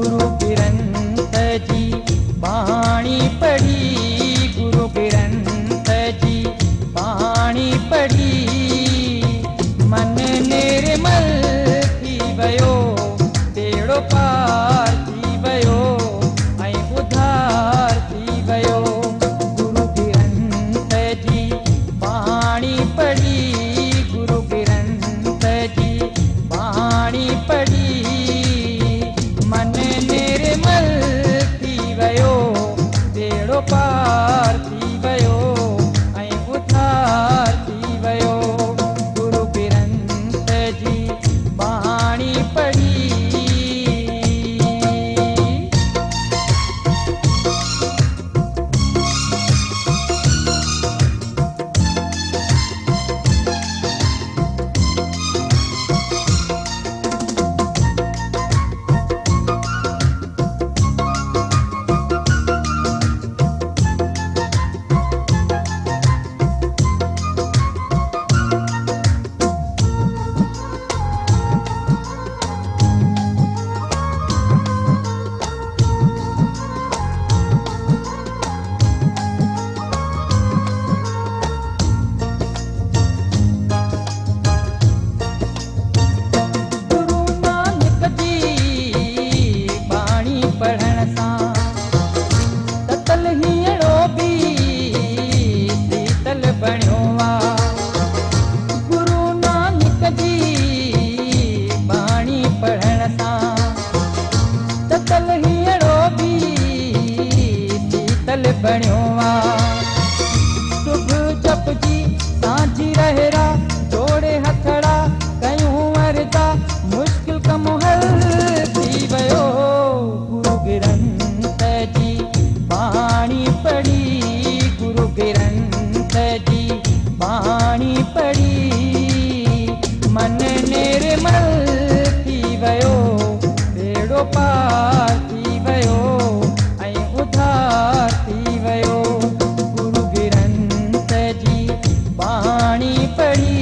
गुरु ग्रंथ जी बाणी पढ़ी, गुरु ग्रंथ जी बाणी पढ़ी, मन निर्मल थी वयो, बेड़ो पार थी वयो, ऐं उधार थी वयो। गुरु ग्रंथ जी बाणी पढ़ी, गुरु ग्रंथ जी बाणी पढ़ी, मन निर्मल थी वयो, बेड़ो पार थी वयो, ऐं उधार थी वयो। गुरु ग्रंथ जी बाणी पढ़ी। शुभ जप जी सांझी रहरा, जोड़े हथड़ा कयूं वरदा, मुश्किल कम हल थी वयो। गुरु ग्रंथ जी बाणी पढ़ी, गुरु ग्रंथ जी बाणी पढ़ी, मन निर्मल थी वयो, बेड़ो पार थी वयो, ऐं उधार थी वयो। गुरु ग्रंथ जी बाणी पढ़ी।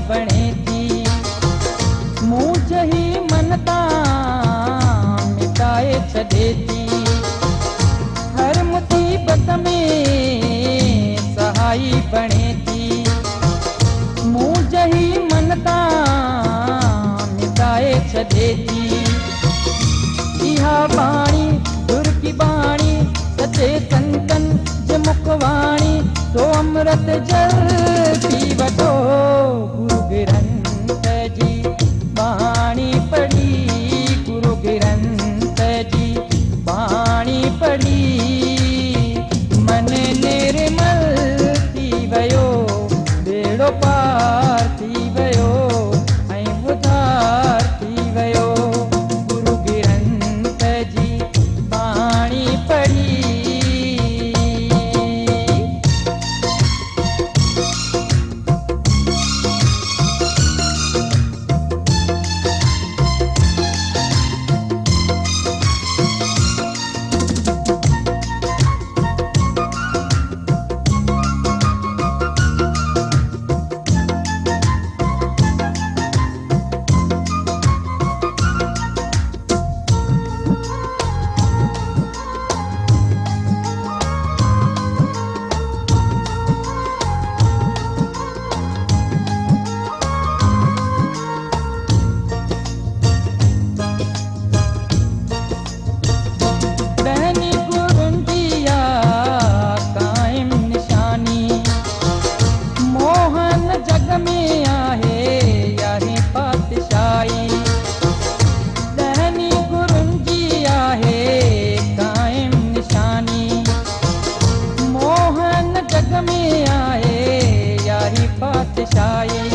बणे थी मूंझ ही मनता मिटाए छॾे थी, हर मुसीबत में सहाई बणे थी, मूंझ ही मनता मिटाए छॾे थी। इहा बाणी गुर की बाणी, सचे संतन जे मुखवाणी, तो अमृत जल पी वठो। गुरु ग्रंथ जी बाणी पढ़ी, गुरु ग्रंथ जी बाणी पढ़ी, मन निर्मल थी वयो, बेड़ो पार थी वयो, ऐं उधार थी वयो। गुरु ग्रंथ जी बाणी पढ़ी। जग में आए यारी बादशाही।